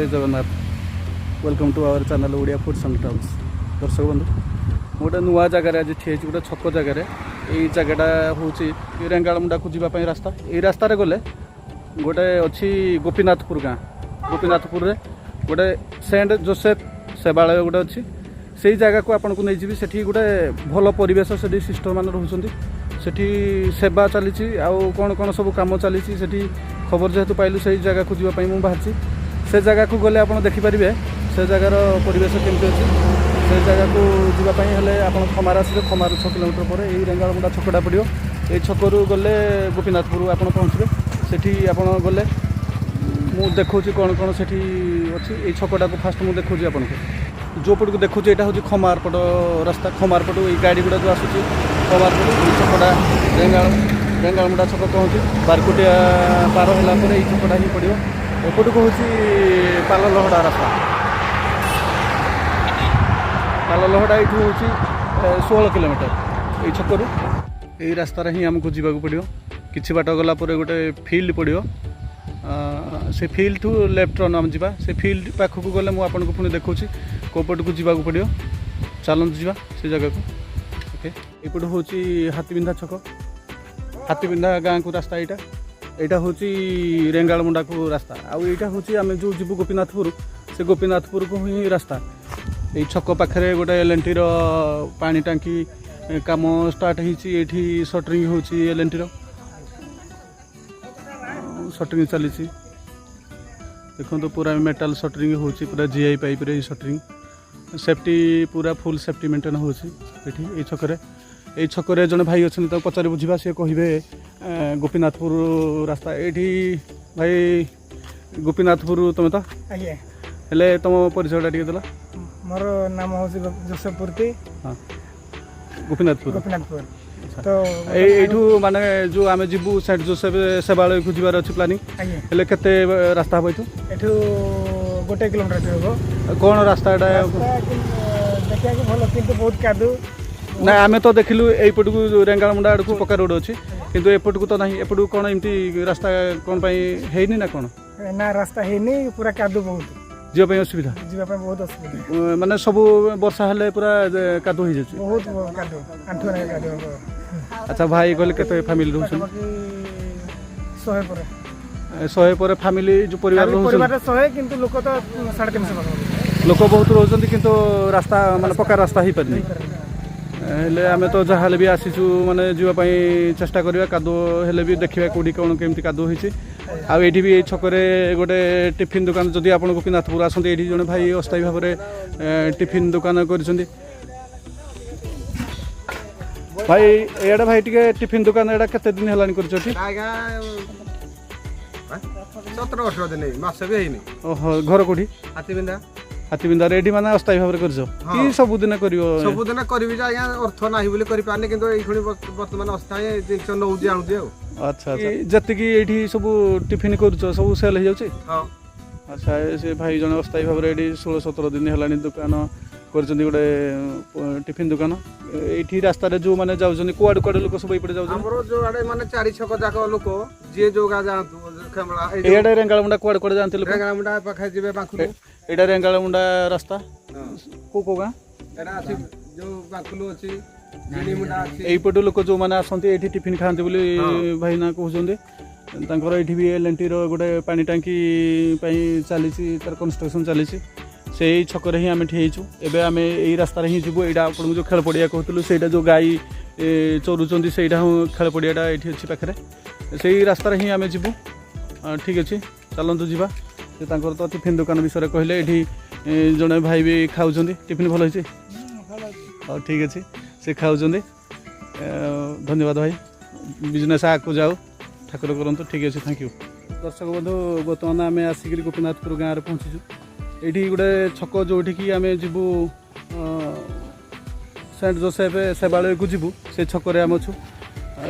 जय Jagannath welcome to our channel Odia foods and travels. दर्शक बंधु गोटे नुआ जगार आज ठिए गोटे छक जगार यही जगटा हूँ रेंगाड़मुंडा को जीवाई रास्ता। यही रास्त गले गोटे अच्छी गोपीनाथपुर गाँ गोपीनाथपुर रे गोटे सेंट जोसेफ सेवालय गोटे अच्छी से जगह को आपन को नहीं जी से गोटे भल परिवेश से सिस्टर मान रोचे सेठी सेवा चली कौन कौन सब कम चली खबर जेहेतु पाइलु से जगह को जीवाई मुझे बाहर से जगह को गले आप देखिपारे से जगार परिवेश केमती अच्छी से जगह को जीवाई हेल्ले आप खमार आसवे खमार 6 किलोमीटर पर यही रेंगाड़मुंडा छकटा पड़ो ये छकरू गले गोपीनाथपुर आप पहुँचे सेठी आप गले मु देखा कौन कौन से अच्छी ये छकटा को फास्ट मुझे देखा आपन को जो पट को देखुचे यहाँ हूँ खमार पट रास्ता खमार पट ये गाड़ी गुड़ा जो आसूँ खमार पट ये छकटा रेंगाड़मुंडा छक कहूँ बारकोटिया पार होला ये छकटा ही पड़ो एपट को हूँ पाललहड़ा रास्ता पाललहड़ा ये हूँ 16 किलोमीटर ये छकरू यही रास्तार ही आमको जावाक पड़ो कि बाट गला गोटे फिल्ड पड़ो से फिल्ड ठू लेफ्ट रन आम जा से फिल्ड पाखक गले मुझे पुणी देखा कौपट को जावाक पड़ो चलते जा से जगह को ओके एपट हूँ हाथीबिंधा छक हाथीबिंधा गाँ को रास्ता यहाँ हूँ रेंगाड़मुंडा को रास्ता आईटा हूँ आम जो जीव गोपीनाथपुर से गोपीनाथपुर को ही रास्ता ये छक पाखे गोटे एल&टी पानी टांकी काम स्टार्ट होती सटरिंग हो एल&टी सटरिंग चली देखो पूरा मेटाल सटरिंग हो पूरा जीआई पाइप रे सटरिंग सेफ्टी पूरा फुल सेफ्टी मेंटेन हो छकरे जड़े भाई अच्छे तो पचारि बुझा सी कहे गोपीनाथपुर रास्ता ये भाई गोपीनाथपुर तुम तो हेले तुम परिचयटा टे देला मोर नाम हूँ जोसेफ पूर्ति हाँ गोपीनाथपुर गोपीनाथपुर तो यू माने जो आम जीवु सेंट जोसेफ सेवालय को जीवार अच्छी प्लानिंग हेले केते रास्ता हम एठू 1 किलोमीटर हम कौन रास्ता देखा भल किंतु बहुत कादू ना आम तो देखिलु एपट को रेंगाड़मुंडा आड़ को पक्का रोड अच्छी किंतु एपट को तो ना एपट को कौन एमती रास्ता कौन है ना कौन ना रास्ता है पूरा कादू बहुत जीवाई असुविधा जीवाई बहुत असुविधा माने सब वर्षा हेले पूरा कादू हो जाए बहुत कादू आंठू ना कादू अच्छा भाई कहले केते फैमिली रहउछन 100 पर फैमिली जो परिवार परिवार 100 किंतु लोक तो 350 लोक बहुत रहउछन किंतु रास्ता माने पक्का रास्ता ही परनी हेले आमे तो जहाले भी आसीचु माने जीवाई चेष्टा करबा कादू हेले भी देखिबा कोडी कोन केमती कादू होइछि आ एठी भी छकरे गोटे टिफिन दुकान जदि आपण गोपीनाथपुर आसते एठी जने भाई अस्थायी भाव में टिफिन दुकान करिसंदी भाई एडा भाई टिके टिफिन दुकान एडा केते दिन हलानी करछथि आगा 17-18 दिन मास भी हेनी ओहो घर कोठी हाथीबिंदा रेडी माने अस्थायी भाव करछो की सब दिन करियो सब दिन करबी जा आगा अर्थ नाही बोली करि पाने किंतु एई खणी वर्तमान अस्थायी जिंस नउ जे आनु जे अच्छा जति की एठी सब टिफिन करछो सब सेल हो जाउछि हां अच्छा से भाई जने अस्थायी भाव रे 16-17 दिन हलानी दुकान करछन्ती गोटे टिफिन दुकान एठी रास्ता रे जो माने जाउछन्ती कोआड कोआड लोक सब एपटे जाउछन्ती हमरो जो आडे माने 4 छक जाक लोक जे जोगा जांतु खेमला एडे रेंगाड़मुंडा कोआड कोआड जानते लोक रेंगाड़मुंडा पाखे जिबे बांकुलु एडा रेंगाड़मुंडा रास्ता को गाँ एडा अछि जो बांकुलु अछि जिनीमुंडा अछि एपटे लोक जो माने आसंती एठी टिफिन खांते बोली भाई ना कहउछन्ती तांकर एठी भी एल&टी रो गोटे पानी टांकी पई चलीछि तार कंस्ट्रक्शन चलीछि से छकरे ही आम ठियेचु एबे आम यही रास्ता ही जीवु यहाँ आपको जो खेल पड़िया कहूँ से जो गाई चरुँच से खेल पड़ियाटा ये अच्छी पाखे से रास्ता ही आम जीवु ठीक अच्छे चलतु जा तो टिफिन दुकान विषय कहले ये जड़े भाई भी खाऊँ टिफिन भल होती हाँ ठीक अच्छे से खाऊँ धन्यवाद भाई बिजनेस आगे जाओ ठाकुर करूँ ठीक अच्छे थैंक यू दर्शक बंधु बर्तमान आम आसिक गोपीनाथपुर गाँव में पहुँचीचु ये गोटे छक जोठिकी आम जीवु सेंट जोसेफ सेवालय को जीवु से छकरे आम अच्छु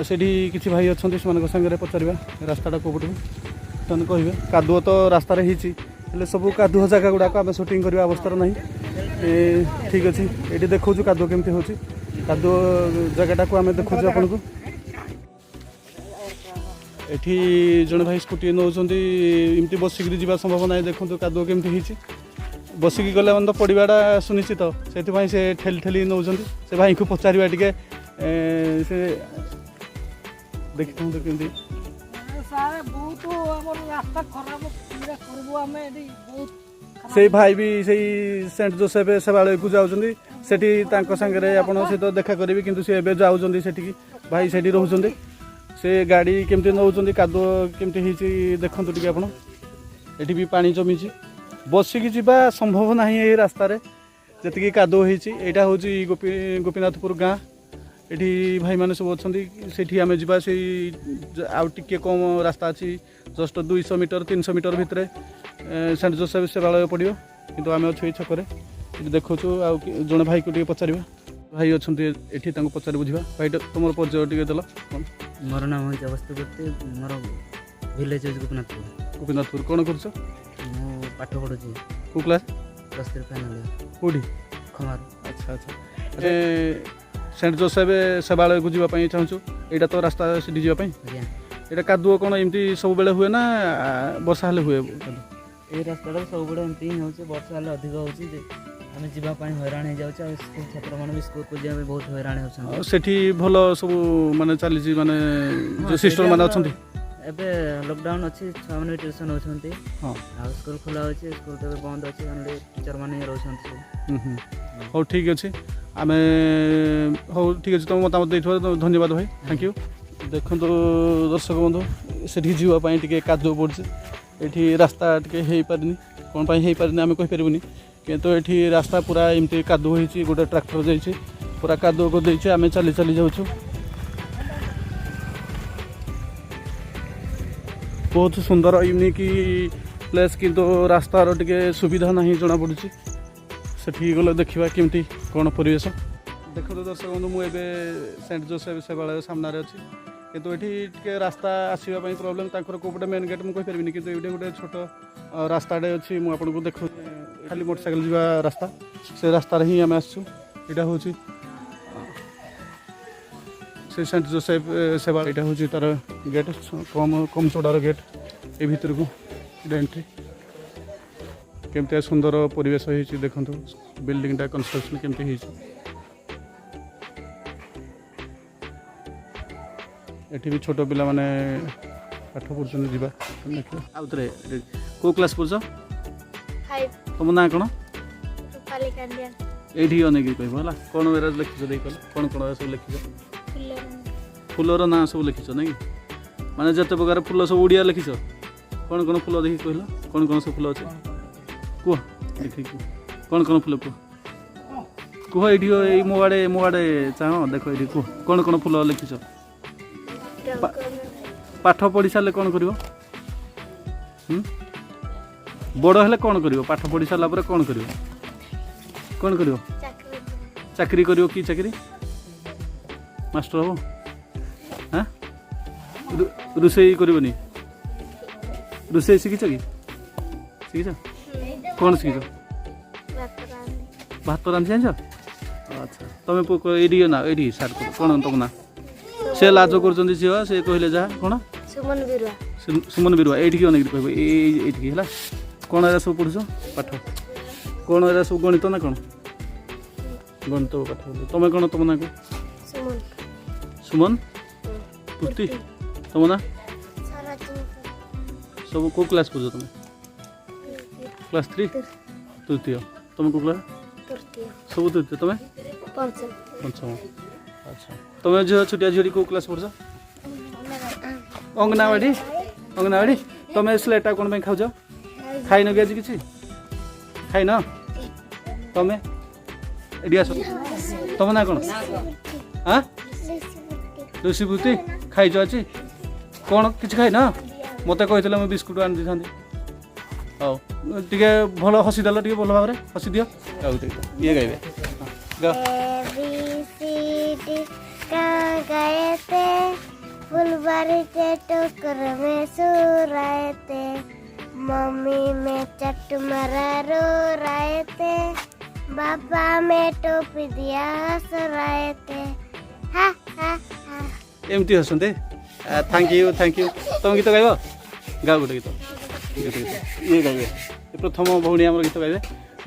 से किसी भाई अच्छा से पचार रास्ता कौपट से कहे कादुओ तो रास्तार हो सब कादुओ जगह गुड़ाक आम सुटिंग करवा अवस्था ना ठीक अच्छे ये देखा कादुओ केमती हो कादुओ जगटा को आम देखा आपन को एठी जड़े भाई स्कूटी नौकरी एमती बसिक जा संभव ना देखो कादुआ केमती होती बसिक गले तो पड़ाटा सुनिश्चित से ठेली ठेली नौ से भाई को पचार टे से देखी था केमती से भाई भी से सेंट जोसेफ सेवालय को जाऊँगी से आप सहित देखा करेंगे किंतु सी एवं जाऊँगी से भाई से रोचे से गाड़ी केमती नौ कादुआ केमती होती देखते टे आप ये भी पानी जमी बसिकी जावा संभव ना ये रास्तार जी कादुआ होता हूँ गोपीनाथपुर गाँ ये भाई मैंने सब अच्छा से आम जा आउ टे कम रास्ता अच्छी जस्ट 200 मीटर 300 मीटर भितर सेंट जोसेफ सेवालय पड़ो किंतु आम अच्छे छकरे देखु जड़े भाई को पचार भाई अच्छा ये पचार बुझा भाई तुम परिचय टे देल मोर नाम है अवस्थी मोर विलेज गोपीनाथपुर गोपीनाथपुर कौन कर पाठ पढ़ुची को क्लास +3 फाइनल कौटी खमार। अच्छा अच्छा सेंट जोसेफ सेवालय को जावाई चाहूँ यहाँ तो रास्ता सीढ़ी जावाई यहाँ कादुआ कौन एमती सब बेले हुए ना वर्षा हेल्ले हुए ये रास्ता सब बड़े एमती ही होचे वर्षा हेल्ले अधिक होची जे आम जावाई हैरान हो जाऊँ स्कूल छात्र मैंने भी स्कूल को जावाई बहुत हैरान होछन सेठी भल सब माने चली माने जो सिस्टर माने अछंती एबे लॉकडाउन अच्छी छुआ मैंने ट्यूशन होछंती हां आ स्कूल खुला होची स्कूल तो बंद अछि ओनली टीचर माने रहछंती हो ठीक अछि आमे हो ठीक अछि तुम मतामत देथो धन्यवाद भाई थैंक यू देखो दर्शक बंधु सेठी जीवा पई टिके कादो पड़छ एठी रास्ता टिके हेई पारनी कोन पई हेई पारनी आमे कहि परबुनी किंतु एठी रास्ता पूरा एमती कादो होईची गोटे ट्रैक्टर जाईची पूरा कादो को देईची आमे चली चली जाउछु बहुत सुंदर यूनिक प्लेस किंतु रास्तार टिके सुविधा नहीं जना पड़ुची सेठी गले देखा केमती कौन परिवेश देखो दर्शक बंधु मुझे सेंट जोसेफ सेवालय सामने अच्छी किंतु ये रास्ता आसवाई प्रोब्लेम कौटे मेन गेट मुझे कहीपरि कि ये गोटे छोट रास्ताटे अच्छी मुझे देखो खाली मोटरसाइकेल जा रास्ता से रास्तार ही आम आसचु यहाँ हूँ से सेंट जोसेफ सेवा यहाँ हूँ तार गेट कम चौड़ार गेट ये भितर को एंट्री केमती सुंदर परिवेश होती देखो बिल्डिंगटा कंस्ट्रक्शन केमती ये भी छोट पिला माने पाठ पढ़ुन जा आउ थे कौ क्लास पढ़ तुम ना कौन ये अनेक कह कौन एरा लिखिछ देख कौन कौन सब लिखिछ फुलर ना सब लिखिछ ना कि माने जिते प्रकार फुल सब ओडिया लिखिछ कौन कौन फुल देखिए कहला कौन कौन सब फुल अच्छे कह देखिए कौन कौन फुल कह ये मो आड़े चाह देख ये कह कौन कौन फुल लिखिछ पाठ पढ़ी सारे कौन कर बड़ हेले कौन कर पाठ पढ़ी सारा कौन कर कौन कर चाकरी कर कि चाकरी मास्टर हम हाँ रोसई करनी रोसई शिखिछ कि शिखिछ कौन शिखिछ भात रांधि जान अच्छा तुम ये ना ये सार्ट कौन तुम ना से लाज कर झील से कहले जहाँ कौन सुमन बिरुआ ये अनेक कह ये कौन एरा सब पढ़ुछ पाठ कौन एरा सब गणित ना कौन गणित पाठ तुम कौन तुम ना सुमन पुष्टि तुम ना सब को क्लास पढ़ुछ तुम क्लास 3 तृतीय तुम को क्लास सब तृतीय तुम पंचम अच्छा तुम झील छोटिया झील को क्लास पढ़ुछ अंगनवाड़ी तुम स्लेटा कौन खाऊ खाइन कि आज कि खाइन तुम एस तुम ना कौन हाँ ऋषि भूति खाइछ अच्छी कौन कि खाइन मत कही मुझे बिस्कुट आनी दी था टे भल हसीदेल टे भल भाव हसी दियो ये गाइबे फुलबारी के टोकर में सो रहे थे मम्मी में चट मरा रो रहे थे पापा में टोपी दिया हंस रहे थे हा हा हा एमती हसते थैंक यू तुम गीत गाइब गाओ गोटे गीत ये गाइबे प्रथम भौणी आम गीत गाइबे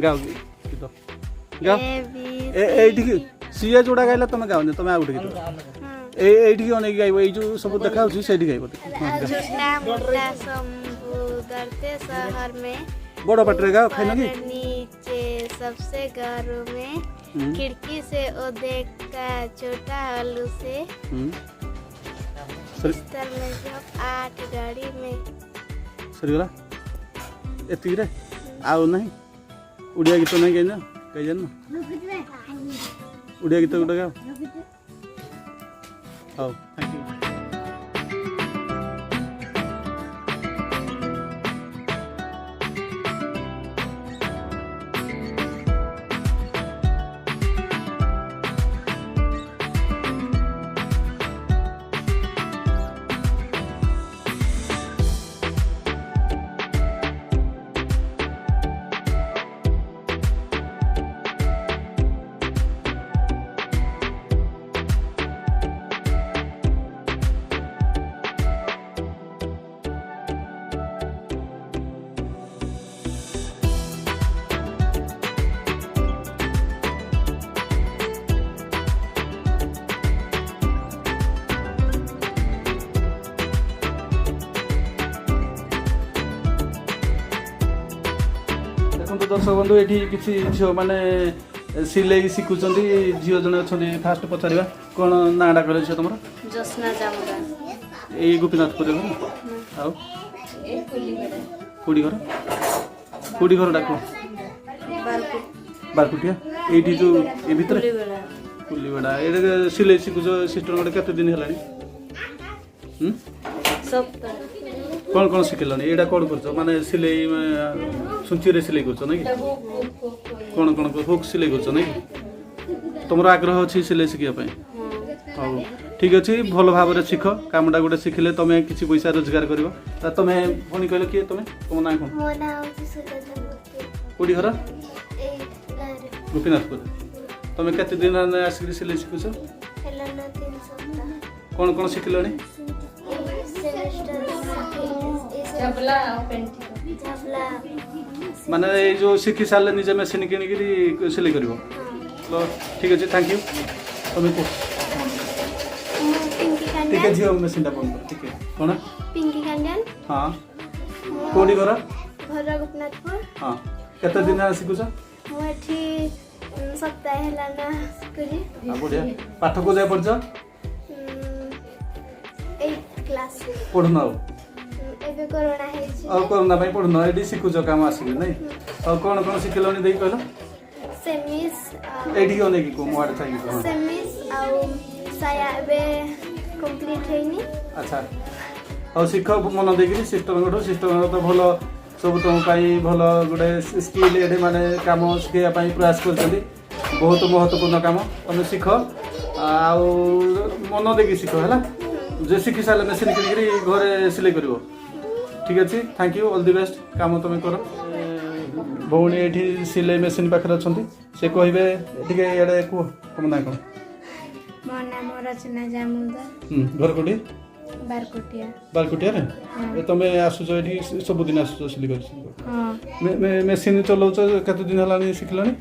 गाओ गीत गाओ ये सीए जोड़ा गाइला तुम गाओ तुम आ गोटे गीत ये अनेक गाइब ये जो सब देखा से गाइब छोटा मोटा समुद्र शहर में बड़ पाटे गाओ खाइन कि नीचे सबसे घरों में खिड़की से ओ देखा छोटा हल्लू से बिस्तर में जब 8 गाड़ी में सरीगला एतिक रे आउ नहीं उड़िया गीत नहीं गाइन कही जान उड़िया गीत गोटे गाओ हाँ थैंक यू दर्शक बंधु ये किसी झील मैंने सिलाई शिखुंट झील जन अच्छा फास्ट पचार कौन नाटा कह झील तुम जोस्ना जामुदा ये गोपीनाथपुर घर कोड़ी घर डाक बारकुटिया ये जो ये भितर कुलीबेड़ा ये सिलाई शिखुच सिस्टर गोटे केते दिन है कौन शिखिलानी यहाँ कौन कर माने सिलाई सुंची सिलाई कर ना कौन कौन हुक सिलाई कर ना तुम आग्रह अच्छी सिलाई शिखापी हाँ ठीक अच्छे भल भाव में शिख कामटा गोटे शिखिले तुम किसी पैसा रोजगार कर तुम पुणी कहल किए तुम तुम ना कौन कौटी घर गोपीनाथपुर तुम केते दिन आसिक सिलाई शिखुच कौन कौन शिखिल माने ये जो शिखी सारे निजे मेसीन किणिक सिलाई कर तो ठीक अच्छे थैंक यू तुम ठीक झील मेसीन फोन कर ठीक कौन पिंकी खांडियान हाँ कौटी घर घर गोपीनाथपुर हाँ केते दिन शिखुच मुझे सप्ताह है ना शिखुरी बढ़िया पाठ को जाए पढ़ 8 क्लास पढ़ुन एबे कोरोना है कोरोना पढ़ुन ये शिखुच काम आसिक नहीं कौन कौन शिखिलनी देख कहल सेमिस एठी अनेक को मोड चाहिए सेमिस आउ साया एबे कंप्लीट हैनी अच्छा और शिख मन देकरी सिस्टर तो भल सब तुम भल गोटे स्किल ये माने काम शिखापी प्रयास कर बहुत महत्वपूर्ण काम तुम शिख आ मन देकी शिख है जे शिखी सारे मेसीन किणिक घरे सिलाई कर ठीक अच्छे thank you all the best काम तुम कर भौणी ये सिलाई मेसीन पाखे अच्छा से कहे ये कह तुम ना कौन मो नाम रचना जामुदा घर कौटी बारकुटिया रे तुम आसुच ये सबुदिन आसुच सिलाई कर मेसीन चलाउच केते दिन है शिखिलानी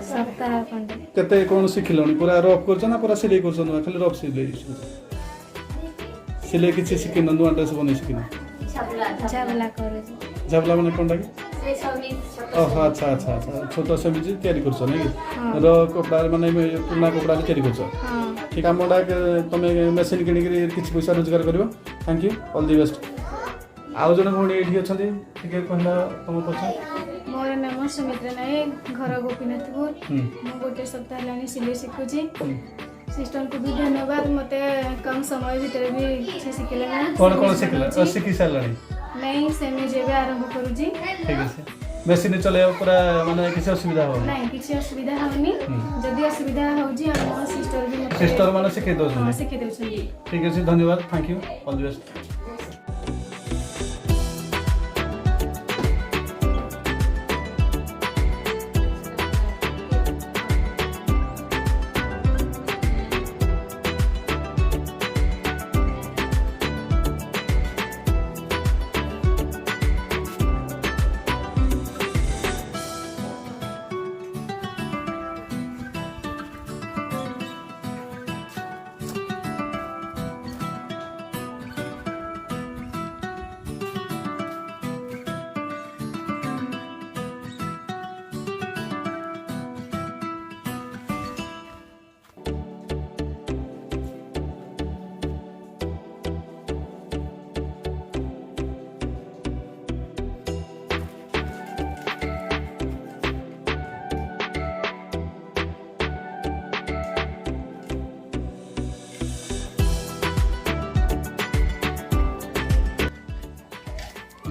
सप्ताह खंडे केते कौन शिखिलानी पूरा रफ कर ना पूरा सिलाई कर खाली रफ सिलाई सिलाई किसी शिखिन नुआ ड्रेस बन शिखिन झाबला मैंने कौन ओह अच्छा अच्छा अच्छा छोट सेमिज तैयारी कर कपड़ा माने पुराना कपड़ा तैयारी कर ठीक कमटा तुम मेसीन किणिक किसी पैसा रोजगार कर thank you all the best आउ जन भौणी ये अच्छा कहला तुम पक्ष मोर नाम सुमित्रा नायक घर गोपीनाथपुर मु गोटे सप्ताह है सिलाई शिखुची सिस्टर को भी धन्यवाद मते कम समय भीतर भी शिखिले कौन कौन शिखिला शिखी सारे नहीं सेमी जेबे आरंभ करूची ठीक है मेसीन चले पूरा माने किसी असुविधा हो नहीं किसी असुविधा होनी जदि असुविधा होजी हम सिस्टर माने शिखे दो शिखे देउछन ठीक है धन्यवाद thank you all the best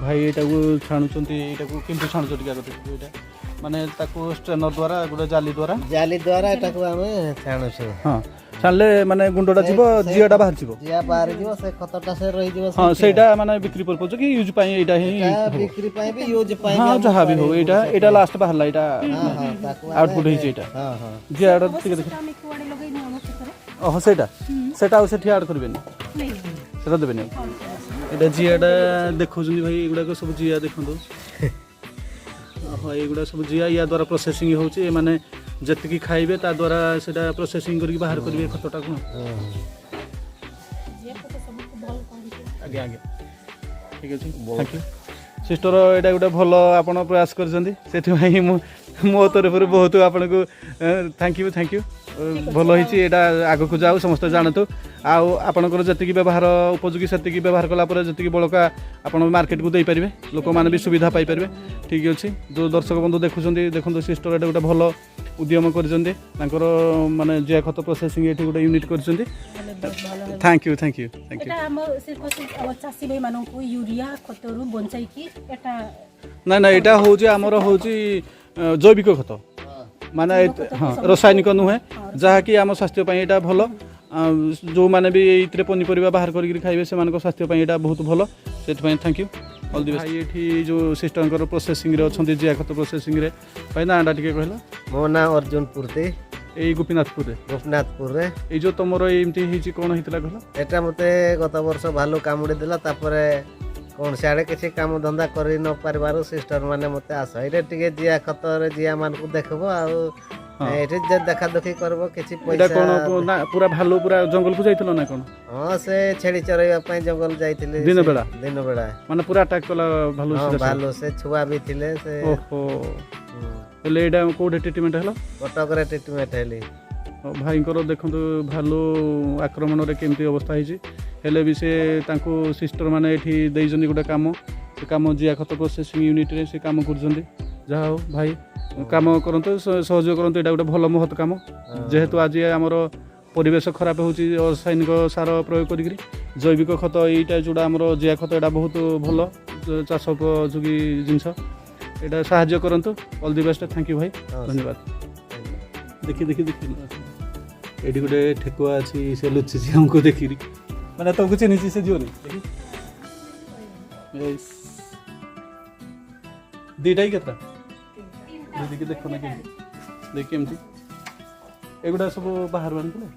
भाई एटा को छाणुचंती एटा को केमती छाणुच टिका देखिए एटा माने ताको स्ट्रेनर द्वारा गोटे जाली द्वारा ଏଟାକୁ ଆମେ ଛାଣୁଛୁ हाँ छाणले माने गुंडटा जीवो जियाटा बाहर जीवो ଜିଆ ବାହାରି ଯିବ ସେ ଖତଟା ସେ ରହିଯିବ हाँ सेटा माने बिक्री पर्पज कि यूज पाई एटा ही ବିକ୍ରି ପାଇଁ ବି ୟୁଜ୍ ପାଇଁ हाँ जहाँ भी हो एटा एटा लास्ट बाहरला एटा ତାକୁ आउटपुट हिच एटा ହଁ ହଁ जियाटा टिके देख ओह सेटा सेटा आउ सेठी ऐड करबेनी सेटा देबेनी एटा जियाटा देखौजनी भाई एगुडा को सब जिया देखंदो ओह एगुडा सब जिया या द्वारा प्रोसेसिंग होउची माने जतिकी खाइबे ता द्वारा सेटा प्रोसेसिंग करके बाहर करबे खतटा को आगे आगे ठीक अछि थैंक यू सिस्टर एटा गोटे भल आपण प्रयास करछंती सेति भाई मो तरफ बहुत आपन को थैंक यू भल होइछि एटा आगो को जाऊ समस्त जानतु आउ आपनकर जतिकी व्यवहार उपयोगी सेतिकी व्यवहार कला पर जतिकी बळका आपण मार्केट को देई परिबे लोक माने भी सुविधा पाई परिबे ठीक अछि जो दर्शक बंधु देखुछंती देखंतु सिस्टर एटा गोटे भल उद्यम करछंती तांकर माने जे खत प्रोसेसिंग एठी गोटे यूनिट करछंती थैंक यू एटा हम सिर्फ चासी भाई मानन को यूरिया खतरु बंचाई की एटा ना एटा होउची हमर होउची जैविक खत माने हाँ रासायनिक नुहे जहाँकि आम स्वास्थ्य एटा भल जो मैंने भी ये पनीपरिया बाहर करके खाइबे से स्वास्थ्य एटा बहुत भल से thank you all the best ये जो सिस्टर प्रोसेसिंग रे अछंती जिया खत प्रोसेसिंग रे भाई ना टिके कहला ମୋ ନାଁ ଅର୍ଜୁନ ପୂର୍ତ୍ତି एई गोपीनाथपुर रे ଗୋପୀନାଥପୁରରେ ए जो तुमर एमती हिची कोन हितला कहला ଏଟା ମତେ ଗତ ବର୍ଷ ଭାଲୁ କାମୁଡ଼ି ଦେଲା ତାପରେ କ'ଣ ସିଆଡ଼େ କିଛି କାମ ଧନ୍ଦା କରି ନ ପାରିବାରୁ ସିଷ୍ଟର ମାନେ ମତେ ଆସ ଏଇଟା ଟିକେ ଜିଆ ଖତରେ ଜିଆ ମାନଙ୍କୁ ଦେଖିବ ଆଉ ଏଠି ଯେ ଦେଖା ଦେଖି କରିବ କିଛି एटा ପଇସା कोन ना पूरा भालू पूरा जंगल को जाइतलो ना कोन ହଁ ସେ ଛେଳି ଚରେଇବା ପାଇଁ ଜଙ୍ଗଲ ଯାଇଥିଲେ दिन बेला ଦିନ ବେଳା माने पूरा अटैक कला भालू ହଁ सीधा ଭାଲୁ ସେ ଛୁଆ ବି ଥିଲେ ସେ ओहो ले एटा कोडे ट्रीटमेंट हला କଟକରେ ଟ୍ରିଟମେଣ୍ଟ ହେଲି भाईଙ୍କର ଦେଖନ୍ତୁ ଭାଲୁ ଆକ୍ରମଣରେ କେମିତି ଅବସ୍ଥା ହେଇଛି ହେଲେ ବି ସେ ତାଙ୍କୁ ସିଷ୍ଟର ମାନେ ଏଠି ଦେଇଛନ୍ତି ଗୋଟେ କାମ ସେ କାମ ଜିଆ ଖତ ପ୍ରୋସେସିଂ ୟୁନିଟ୍ରେ ସେ କାମ କରୁଛନ୍ତି ଯାହା ହଉ ଭାଇ କାମ କରନ୍ତୁ ସହଯୋଗ କରନ୍ତୁ ଏଇଟା ଗୋଟେ ଭଲ ମହତ କାମ ଯେହେତୁ ଆଜି ଆମର ପରିବେଶ ଖରାପ ହେଉଛି ରାସାୟନିକ ସାର ପ୍ରୟୋଗ କରିକିରି ଜୈବିକ ଖତ ଏଇଟା ଯେଉଁଟା ଆମର ଜିଆ ଖତ ଏଇଟା ବହୁତ ଭଲ ଚାଷ ଉପଯୋଗୀ ଜିନିଷ ଏଇଟା ସାହାଯ୍ୟ କରନ୍ତୁ all the best thank you ଭାଇ ଧନ୍ୟବାଦ देखी एटी गोटे ठेकुआ अच्छी से लुचि हमको देखी मैंने तुमको चिन्ह से जो नहीं दीटा ही केता दीदी के देखो ना देख केमती एगुड़ा सब बाहर आनी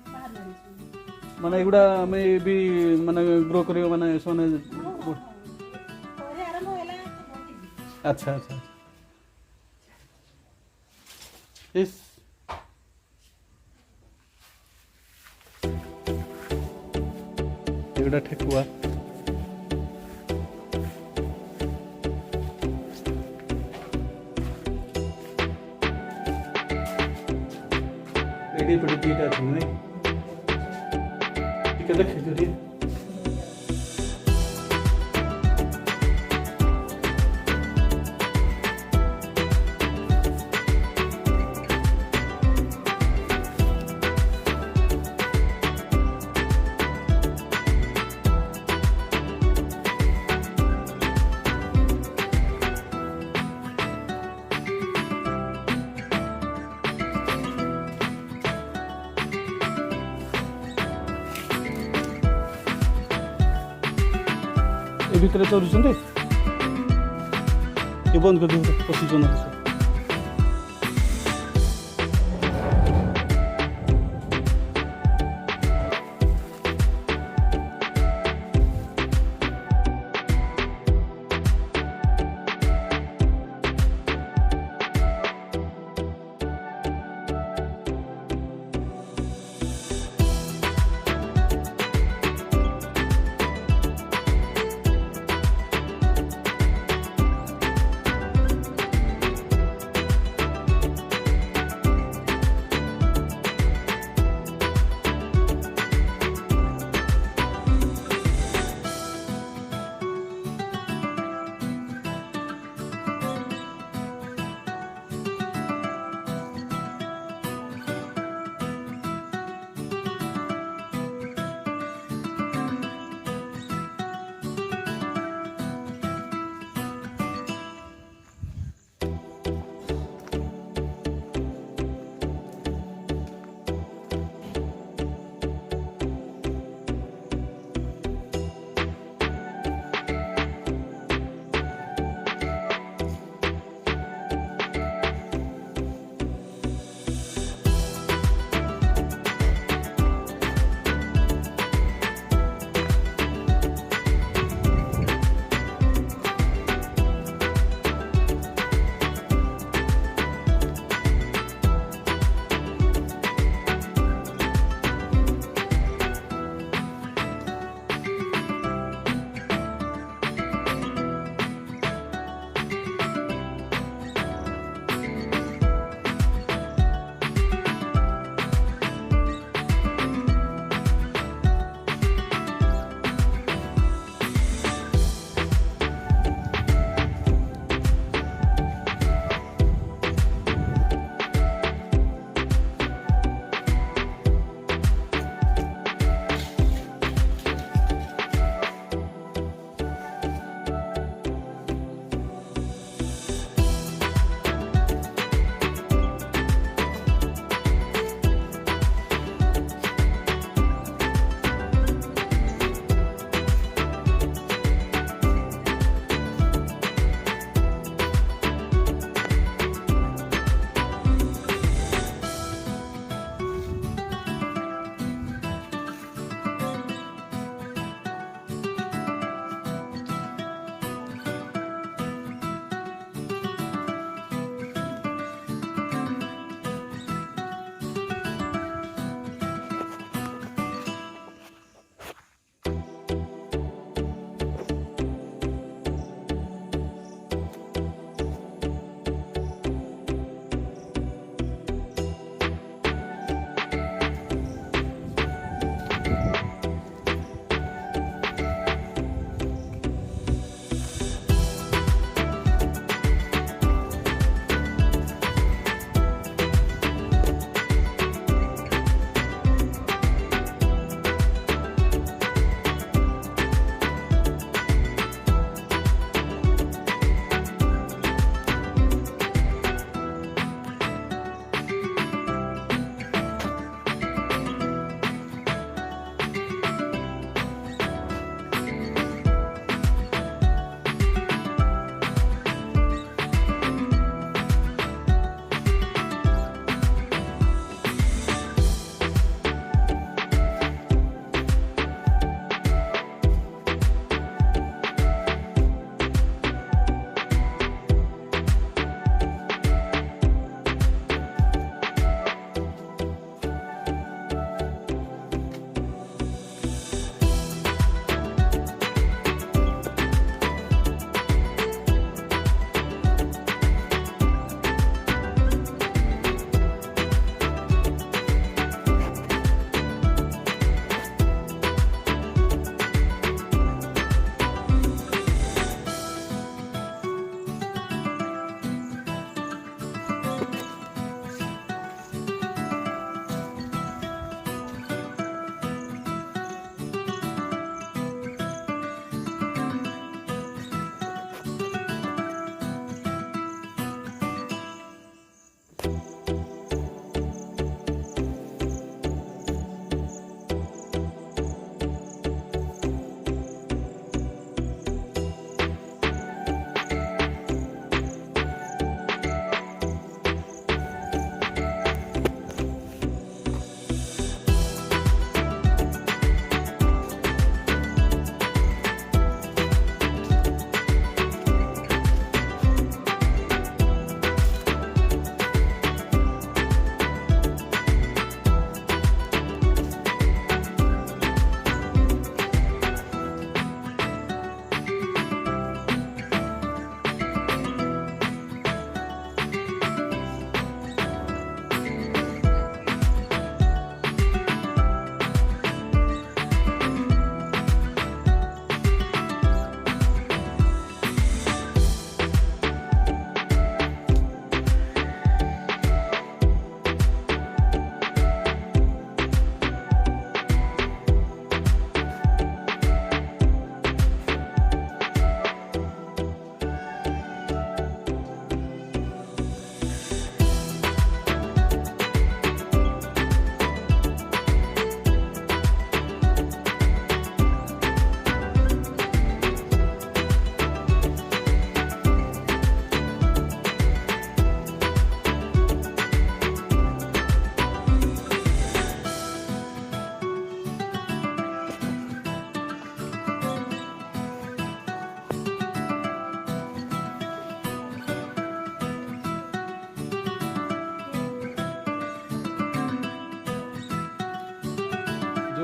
माने एगुड़ा मैं भी माने ग्रो कर माने अच्छा अच्छा इस एगुड़ा ठेकुआ एडी पड़ी दीटा थी नहीं ठीक है देख करिए ए भितर चलुछन्ते ये बंद कर दियो पसिजन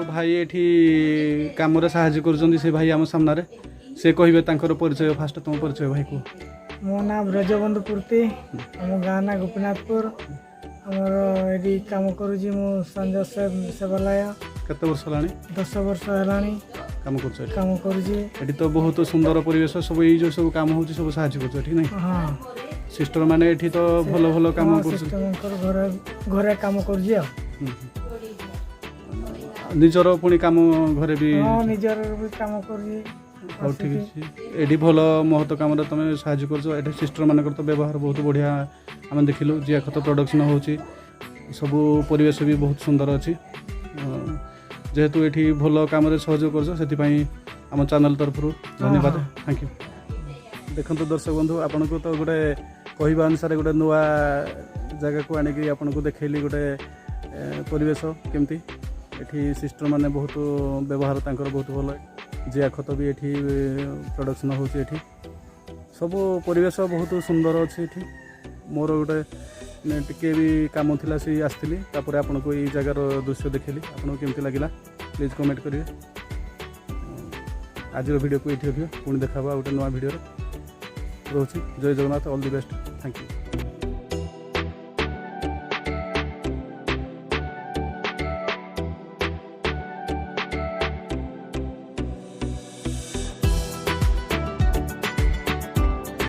जो भाई एठी काम साहाଯ୍य कर से भाई आम सामने से कहे परिचय फास्ट तुम परिचय भाई को मो नाम ब्रजबंधु पूर्ति आम गाँ ना गोपीनाथपुर आमर ये कम करुँच मु संजय सेवालय केते वर्ष होलानी 10 वर्ष है काम कर कम करुँची एटी तो बहुत सुंदर परिवेश सब ये जो सब काम होची सब साहाଯ୍य कर ठीक नहीं हाँ सिस्टर माने एठी तो भल भल काम कर घरे कम करुँची निजर पुणी काम घरे भी निजर भी कम करुँची हाँ ठीक अच्छे एटी भल महत्व कम तुम साहाଯ୍य कर सिस्टर मान तो व्यवहार बहुत बढ़िया आम देखिलु जिया खत प्रोडक्शन हो सब परिवेश भी बहुत सुंदर अच्छी जेहेतु ये भल कम सहयोग कर आम चैनल तरफ धन्यवाद थैंक यू देखो दर्शक बंधु आपन को तो गोटे कहवा अनुसार गोटे नुआ जगह को आनिकी आपन को देखली गोटे परिवेश केमती एठी सिस्टर माने बहुत व्यवहार तांकर बहुत भल जिया खत भी ये प्रोडक्शन हो सब परिवेश बहुत सुंदर अच्छी मोर गोटे टिके भी काम थिला सी आसती तापर आपन को ये जगार दृश्य देखली आपन केमती लगिला प्लीज कमेंट करिए आज वीडियो को ये पुणी देखा गोटे नुआ वीडियो रोचे जय Jagannath all the best thank you.